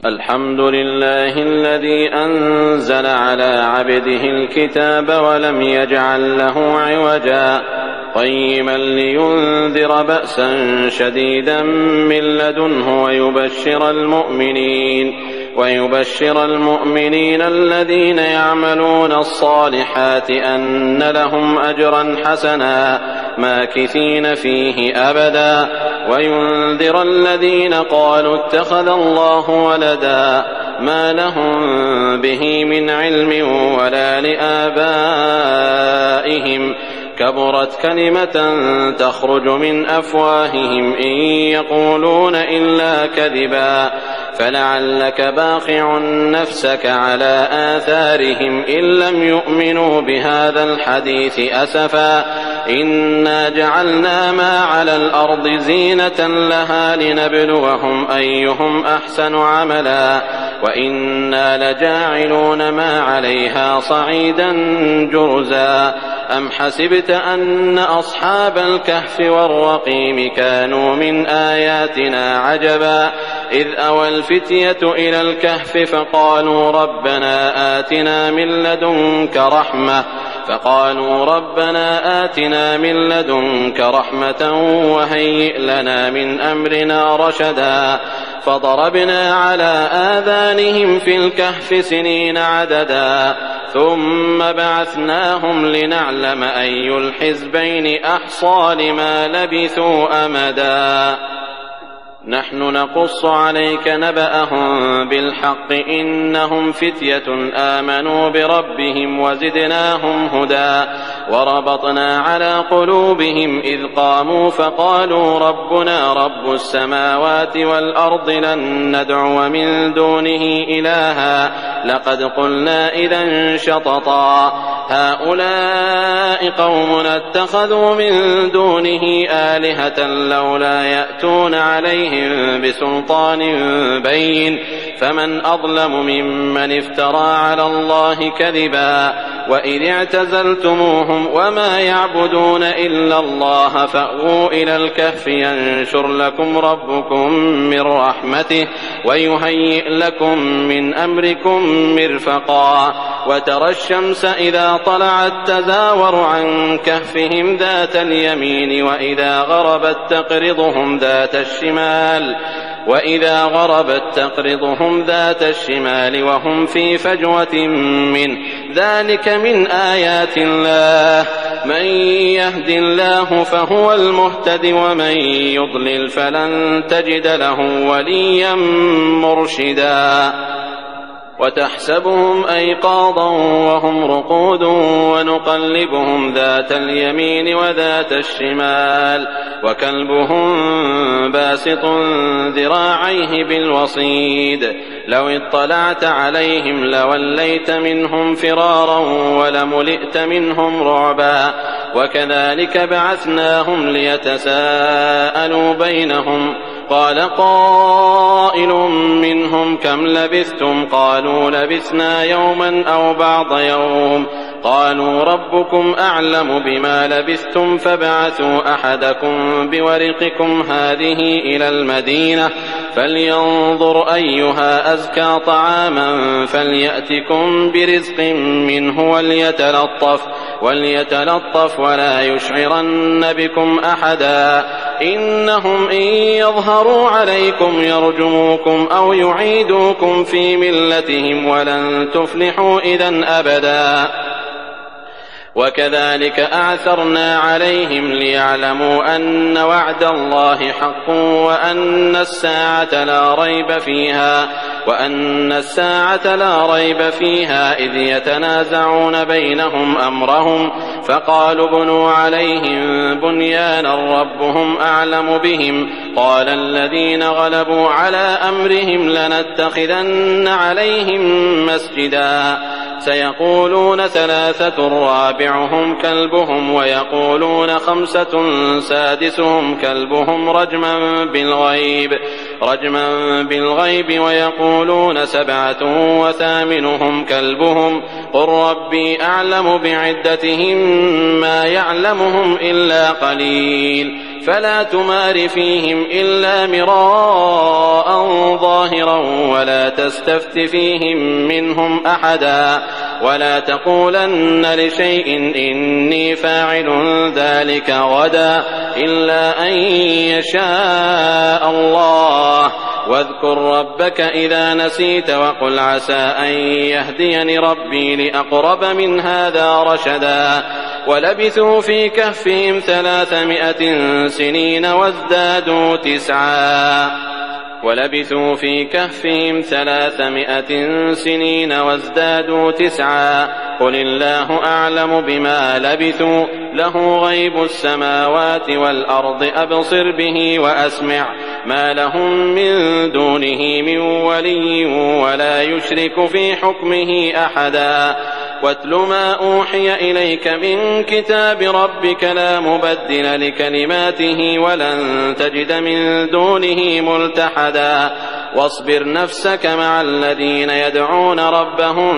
الحمد لله الذي أنزل على عبده الكتاب ولم يجعل له عوجا قيما لينذر بأسا شديدا من لدنه ويبشر المؤمنين الذين يعملون الصالحات أن لهم أجرا حسنا ماكثين فيه أبدا وينذر الذين قالوا اتخذ الله ولدا ما لهم به من علم ولا لآبائهم كبرت كلمة تخرج من أفواههم إن يقولون إلا كذبا فلعلك باخع نفسك على آثارهم إن لم يؤمنوا بهذا الحديث أسفا إنا جعلنا ما على الأرض زينة لها لنبلوهم أيهم أحسن عملا وإنا لجاعلون ما عليها صعيدا جرزا أم حسبت أن أصحاب الكهف والرقيم كانوا من آياتنا عجبا إذ أوى الفتية إلى الكهف فقالوا ربنا آتنا من لدنك رحمة وهيئ لنا من أمرنا رشدا فضربنا على آذانهم في الكهف سنين عددا ثم بعثناهم لنعلم أي الحزبين أحصى لما لبثوا أمدا نحن نقص عليك نبأهم بالحق إنهم فتية آمنوا بربهم وزدناهم هدى وربطنا على قلوبهم إذ قاموا فقالوا ربنا رب السماوات والأرض لن ندعو من دونه إلها لقد قلنا إذا شططا هؤلاء قومنا اتخذوا من دونه آلهة لولا يأتون عليهم بسلطان بين فمن أظلم ممن افترى على الله كذبا وإذ اعتزلتموهم وما يعبدون إلا الله فأووا إلى الكهف ينشر لكم ربكم من رحمته ويهيئ لكم من أمركم مرفقا وترى الشمس إذا طلعت تزاور عن كهفهم ذات اليمين وإذا غربت تقرضهم ذات الشمال وهم في فجوة منه ذلك من آيات الله من يهد الله فهو المهتد ومن يضلل فلن تجد له وليا مرشدا وتحسبهم أيقاظا وهم رقود ونقلبهم ذات اليمين وذات الشمال وكلبهم باسط ذراعيه بالوصيد لو اطلعت عليهم لوليت منهم فرارا ولملئت منهم رعبا وكذلك بعثناهم ليتساءلوا بينهم قال قائل منهم كم لبثتم قالوا لبثنا يوما أو بعض يوم قالوا ربكم أعلم بما لبثتم فابعثوا أحدكم بورقكم هذه إلى المدينة فلينظر أيها أزكى طعاما فليأتكم برزق منه وليتلطف ولا يشعرن بكم أحدا إنهم إن يظهروا عليكم يرجموكم أو يعيدوكم في ملتهم ولن تفلحوا إذا أبدا وكذلك أعثرنا عليهم ليعلموا أن وعد الله حق وأن الساعة لا ريب فيها إذ يتنازعون بينهم أمرهم فقالوا بنوا عليهم بنيانا ربهم أعلم بهم قال الذين غلبوا على أمرهم لنتخذن عليهم مسجدا سيقولون 3 رابعهم كلبهم ويقولون 5 سادسهم كلبهم رجما بالغيب ويقولون 7 وثامنهم كلبهم قل ربي أعلم بعدتهم ما يعلمهم إلا قليل فلا تمار فيهم إلا مراء ظاهرا ولا تستفت فيهم منهم أحدا ولا تقولن لشيء إني فاعل ذلك غدا إلا أن يشاء الله واذكر ربك إذا نسيت وقل عسى أن يهديني ربي لأقرب من هذا رشدا ولبثوا في كهفهم 300 سنين وازدادوا تسعا قل الله أعلم بما لبثوا له غيب السماوات والأرض أبصر به وأسمع ما لهم من دونه من ولي ولا يشرك في حكمه أحدا واتل ما أوحي إليك من كتاب ربك لا مبدل لكلماته ولن تجد من دونه ملتحدا واصبر نفسك مع الذين يدعون ربهم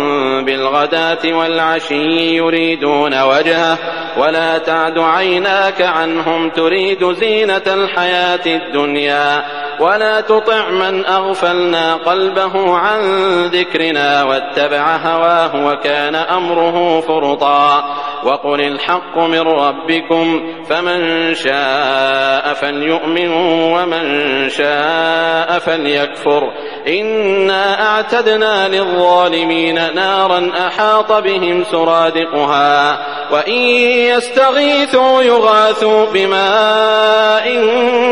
بالغداة والعشي يريدون وجهه ولا تعد عيناك عنهم تريد زينة الحياة الدنيا ولا تطع من أغفلنا قلبه عن ذكرنا واتبع هواه وكان أمره فرطا وقل الحق من ربكم فمن شاء فليؤمن ومن شاء فليكفر إنا أعتدنا للظالمين نارا أحاط بهم سرادقها وإن يستغيثوا يغاثوا بماء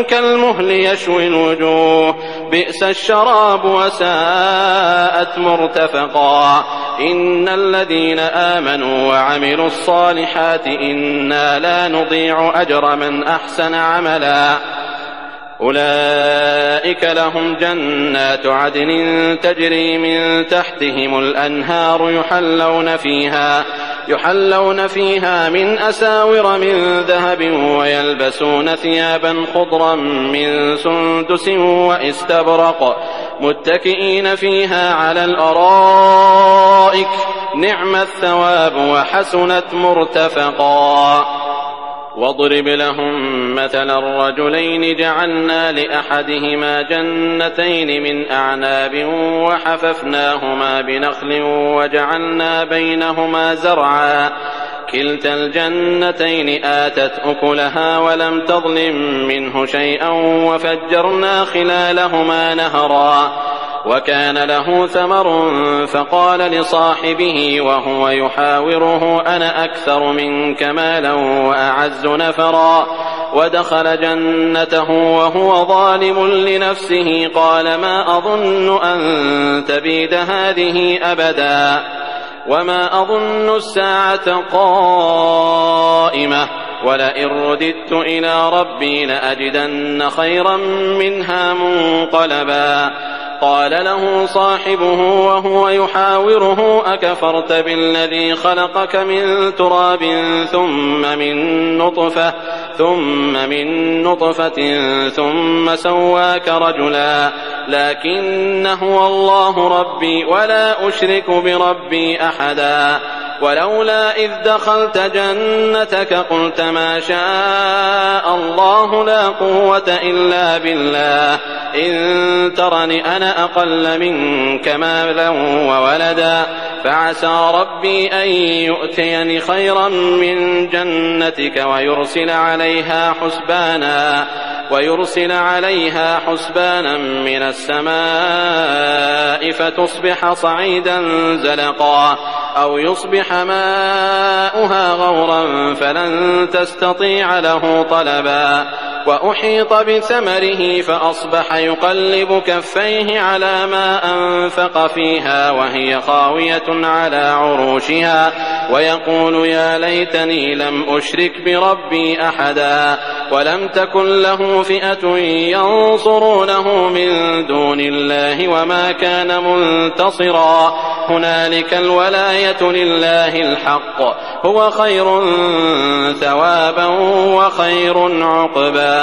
كالمهل يشوي الوجوه بئس الشراب وساءت مرتفقا إن الذين آمنوا وعملوا الصالحات إنا لا نضيع أجر من أحسن عملا أولئك لهم جنات عدن تجري من تحتهم الأنهار يحلون فيها من أساور من ذهب ويلبسون ثيابا خضرا من سندس واستبرق متكئين فيها على الأرائك نعم الثواب وحسنت مرتفقا واضرب لهم مثلا الرجلين جعلنا لأحدهما جنتين من أعناب وحففناهما بنخل وجعلنا بينهما زرعا كلتا الجنتين آتت أكلها ولم تظلم منه شيئا وفجرنا خلالهما نهرا وكان له ثمر فقال لصاحبه وهو يحاوره أنا أكثر منك مالا وأعز نفرا ودخل جنته وهو ظالم لنفسه قال ما أظن أن تبيد هذه أبدا وما أظن الساعة قائمة ولئن رددت إلى ربي لأجدن خيرا منها منقلبا قال له صاحبه وهو يحاوره أكفرت بالذي خلقك من تراب ثم من نطفة ثم سواك رجلا لكن هو الله ربي ولا أشرك بربي أحدا ولولا إذ دخلت جنتك قلت ما شاء الله لا قوة إلا بالله إن ترني أنا أقل منك مالا وولدا فعسى ربي أن يؤتيني خيرا من جنتك ويرسل عليها حسبانا من السماء فتصبح صعيدا زلقا أو يصبح ماؤها غورا فلن تستطيع له طلبا وأحيط بثمره فأصبح يقلب كفيه على ما أنفق فيها وهي خاوية على عروشها ويقول يا ليتني لم أشرك بربي أحدا ولم تكن له فئة ينصرونه من دون الله وما كان منتصرا هنالك الولاية لله الحق هو خير ثوابا وخير عقبا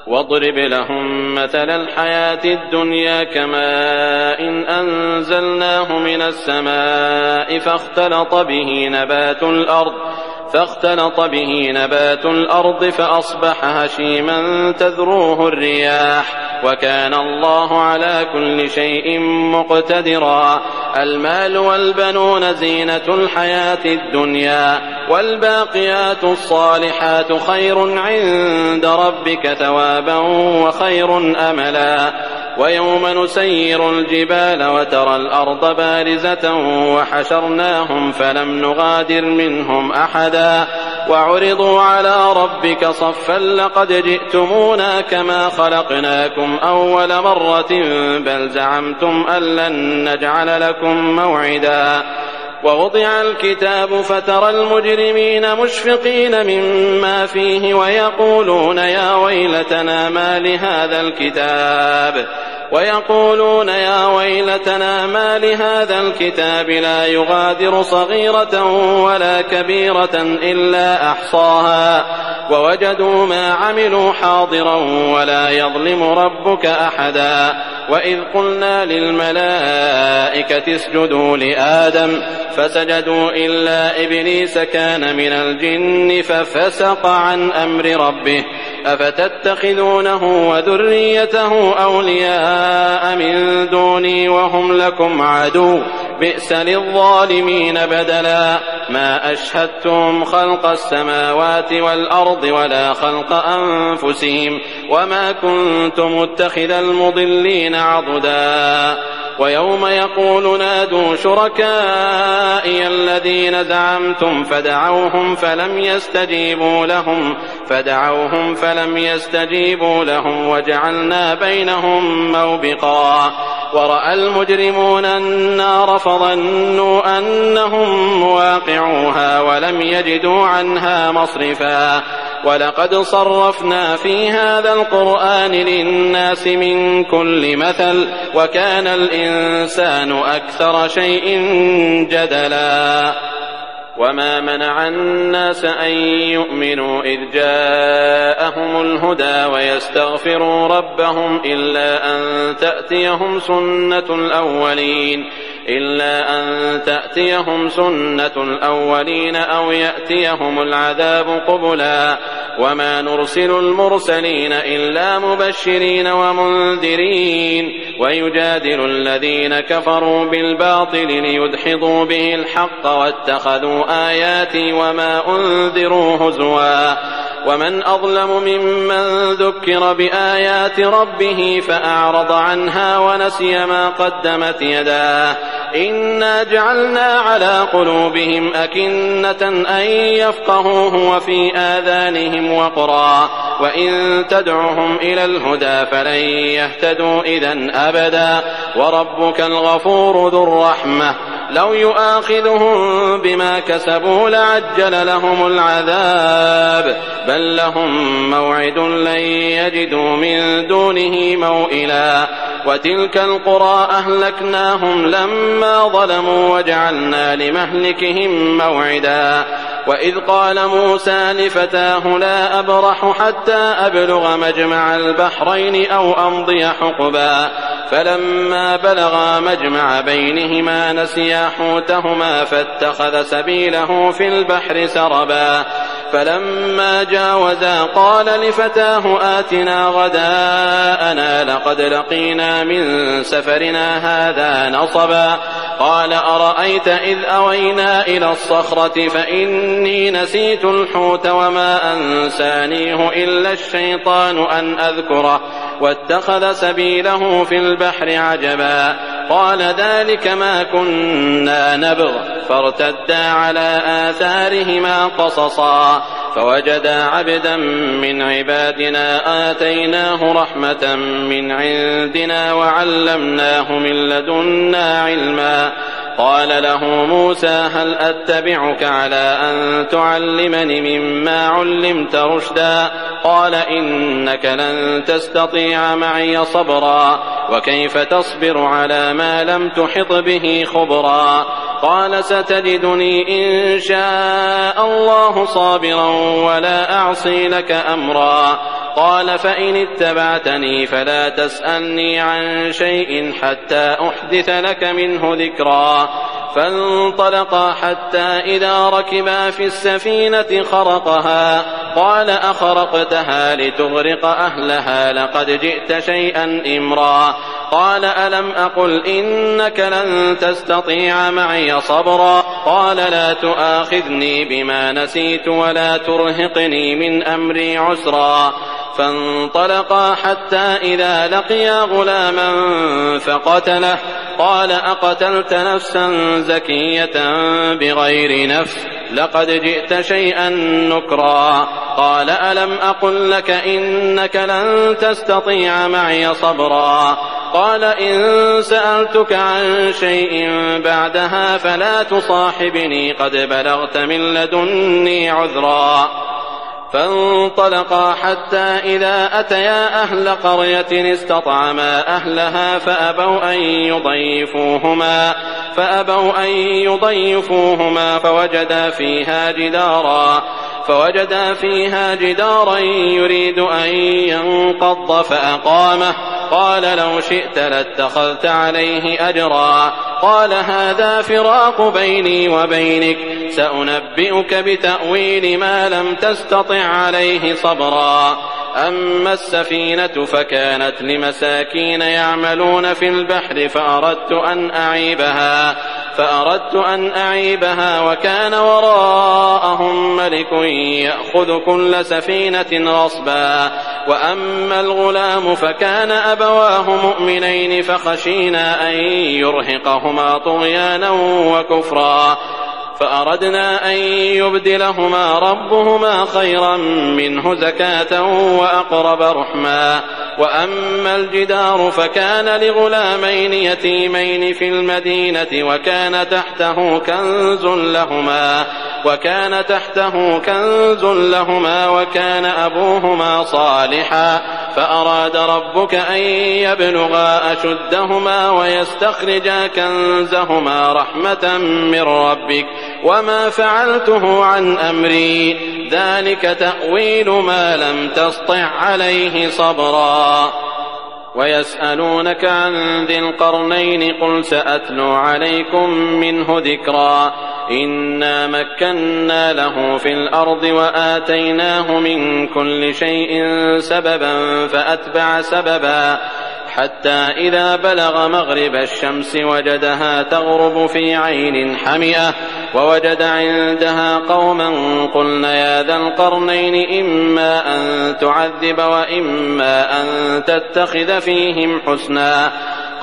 واضرب لهم مثل الحياة الدنيا كماء أنزلناه من السماء فاختلط به فاختلط به نبات الأرض فأصبح هشيما تذروه الرياح وكان الله على كل شيء مقتدرا. المال والبنون زينة الحياة الدنيا والباقيات الصالحات خير عند ربك ثوابا وخير أملا. ويوم نسير الجبال وترى الأرض بارزة وحشرناهم فلم نغادر منهم أحدا وعرضوا على ربك صفا لقد جئتمونا كما خلقناكم أول مرة بل زعمتم أن لن نجعل لكم موعدا. ووضع الكتاب فترى المجرمين مشفقين مما فيه ويقولون يا ويلتنا ما لهذا الكتاب لا يغادر صغيرة ولا كبيرة إلا أحصاها ووجدوا ما عملوا حاضرا ولا يظلم ربك أحدا. وإذ قلنا للملائكة اسجدوا لآدم فسجدوا إلا إبليس كان من الجن ففسق عن أمر ربه أفتتخذونه وذريته أولياء من دوني وهم لكم عدو بئس للظالمين بدلا. ما أشهدتم خلق السماوات والأرض ولا خلق أنفسهم وما كنت متخذ المضلين عضدا. ويوم يقول نادوا شركائي الذين زعمتم فدعوهم فلم يستجيبوا لهم وجعلنا بينهم موبقا. ورأى المجرمون النار فظنوا أنهم مواقعوها ولم يجدوا عنها مصرفا. ولقد صرفنا في هذا القرآن للناس من كل مثل وكان الإنسان أكثر شيء جدلا. وما منع الناس أن يؤمنوا إذ جاءهم الهدى ويستغفروا ربهم إلا أن تأتيهم سنة الأولين أو يأتيهم العذاب قبلا. وما نرسل المرسلين إلا مبشرين ومنذرين ويجادل الذين كفروا بالباطل ليدحضوا به الحق واتخذوا آياتي وما أنذروا هزوا. ومن أظلم ممن ذكر بآيات ربه فأعرض عنها ونسي ما قدمت يداه إنا جعلنا على قلوبهم أكنة أن يفقهوه وفي آذانهم وقرا وإن تدعهم إلى الهدى فلن يهتدوا إذن أبدا. وربك الغفور ذو الرحمة لو يؤاخذهم بما كسبوا لعجل لهم العذاب بل لهم موعد لن يجدوا من دونه موئلا. وتلك القرى أهلكناهم لما ظلموا وجعلنا لمهلكهم موعدا. وإذ قال موسى لفتاه لا أبرح حتى أبلغ مجمع البحرين أو أمضي حقبا فلما بلغا مجمع بينهما نسيا حوتهما فاتخذ سبيله في البحر سربا. فلما جاوزا قال لفتاه آتنا غداءنا لقد لقينا من سفرنا هذا نصبا. قال أرأيت إذ أوينا إلى الصخرة فإني نسيت الحوت وما أنسانيه إلا الشيطان أن أذكره واتخذ سبيله في البحر عجبا. قال ذلك ما كنا نبغ فارتدا على آثارهما قصصا فوجدا عبدا من عبادنا آتيناه رحمة من عندنا وعلمناه من لدنا علما. قال له موسى هل أتبعك على أن تعلمني مما علمت رشدا قال إنك لن تستطيع معي صبرا وكيف تصبر على ما لم تحط به خبرا. قال ستجدني إن شاء الله صابرا ولا أعصي لك أمرا. قال فإن اتبعتني فلا تسألني عن شيء حتى أحدث لك منه ذكرا. فانطلقا حتى إذا ركبا في السفينة خرقها قال أخرقتها لتغرق أهلها لقد جئت شيئا إمرا قال ألم أقل إنك لن تستطيع معي صبرا قال لا تؤاخذني بما نسيت ولا ترهقني من أمري عسرا فانطلقا حتى إذا لقيا غلاما فقتله قال أقتلت نفسا زكية بغير نفس لقد جئت شيئا نكرا قال ألم أقل لك إنك لن تستطيع معي صبرا قال إن سألتك عن شيء بعدها فلا تصاحبني قد بلغت من لدني عذرا فانطلقا حتى إذا أتيا أهل قرية استطعما أهلها فأبوا أن يضيفوهما فوجدا فيها جدارا يريد أن ينقض فأقامه قال لو شئت لاتخذت عليه أجرا قال هذا فراق بيني وبينك سأنبئك بتأويل ما لم تستطع عليه صبرا أما السفينة فكانت لمساكين يعملون في البحر فأردت أن أعيبها وكان وراءهم ملك يأخذ كل سفينة غصبا وأما الغلام فكان أبواه مؤمنين فخشينا أن يرهقهما طغيانا وكفرا فأردنا أن يبدلهما ربهما خيرا منه زكاة وأقرب رحما وأما الجدار فكان لغلامين يتيمين في المدينة وكان تحته كنز لهما وكان أبوهما صالحا فأراد ربك أن يبلغا أشدهما ويستخرجا كنزهما رحمة من ربك وما فعلته عن أمري ذلك تأويل ما لم تسطع عليه صبرا ويسألونك عن ذي القرنين قل سأتلو عليكم منه ذكرا إنا مكنا له في الأرض وآتيناه من كل شيء سببا فأتبع سببا حتى إذا بلغ مغرب الشمس وجدها تغرب في عين حمئة ووجد عندها قوما قلنا يا ذا القرنين إما أن تعذب وإما أن تتخذ فيهم حسنا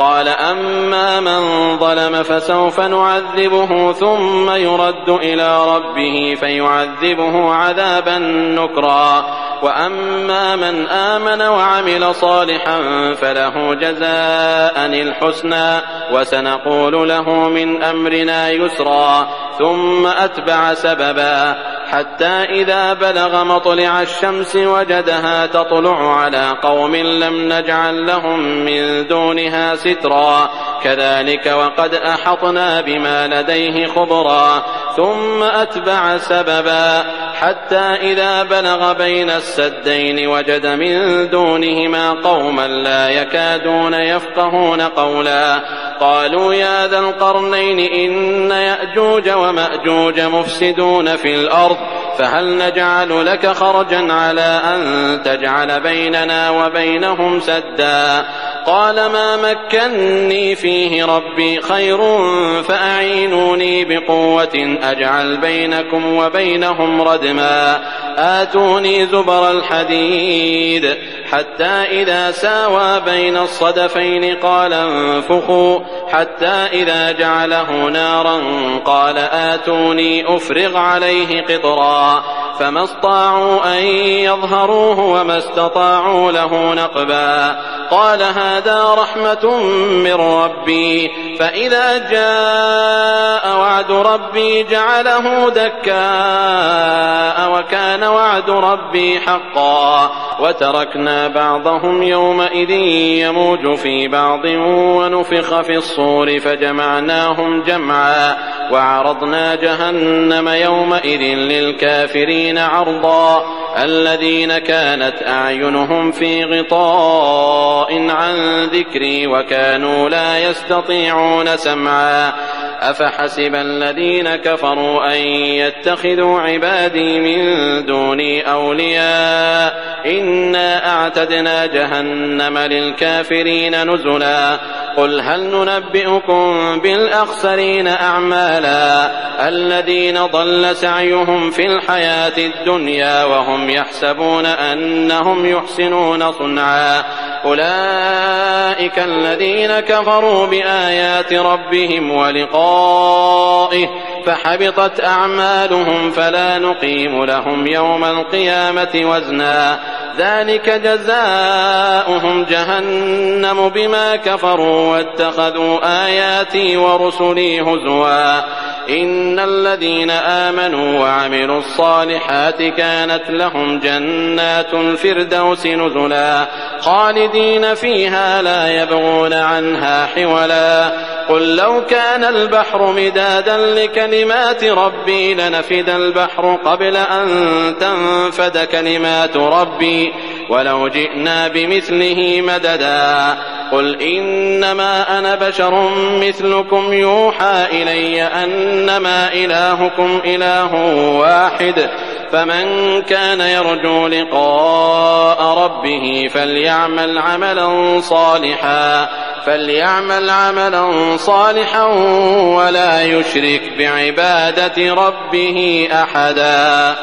قال أما من ظلم فسوف نعذبه ثم يرد إلى ربه فيعذبه عذابا نكرا وأما من آمن وعمل صالحا فله جزاء الحسنى وسنقول له من أمرنا يسرا ثم أتبع سببا حتى إذا بلغ مطلع الشمس وجدها تطلع على قوم لم نجعل لهم من دونها سترا كذلك وقد أحطنا بما لديه خبرا ثم أتبع سببا حتى إذا بلغ بين السدين وجد من دونهما قوما لا يكادون يفقهون قولا قالوا يا ذا القرنين إن يأجوج ومأجوج مفسدون في الأرض فهل نجعل لك خرجا على أن تجعل بيننا وبينهم سدا قال ما مكني فيه ربي خير فأعينوني بقوة أجعل بينكم وبينهم ردما آتوني زبر الحديد حتى إذا ساوى بين الصدفين قال انفخوا حتى إذا جعله نارا قال آتوني أفرغ عليه قطرا فما استطاعوا أن يظهروه وما استطاعوا له نقبا قال هذا رحمة من ربي فإذا جاء وعد ربي جعله دكاء وكان وعد ربي حقا وتركنا بعضهم يومئذ يموج في بعض ونفخ في الصور فجمعناهم جمعا وعرضنا جهنم يومئذ للكافرين عرضا الذين كانت أعينهم في غطاء عن ذكري وكانوا لا يستطيعون سمعا أفحسب الذين كفروا أن يتخذوا عبادي من دوني أولياء إنا أعتدنا جهنم للكافرين نزلا قل هل ننبئكم بالأخسرين أعمالا الذين ضل سعيهم في الحياة الدنيا وهم يحسبون أنهم يحسنون صنعا أولئك الذين كفروا بآيات ربهم ولقائه فحبطت أعمالهم فلا نقيم لهم يوم القيامة وزنا ذلك جزاؤهم جهنم بما كفروا واتخذوا آياتي ورسلي هزوا إن الذين آمنوا وعملوا الصالحات كانت لهم جنات الفردوس نزلا خالدين فيها لا يبغون عنها حولا قل لو كان البحر مدادا لكلمات ربي لنفد البحر قبل أن تنفد كلمات ربي ولو جئنا بمثله مددا قل إنما أنا بشر مثلكم يوحى إلي أنما إلهكم إله واحد فمن كان يرجو لقاء ربه فليعمل عملا صالحا ولا يشرك بعبادة ربه أحدا.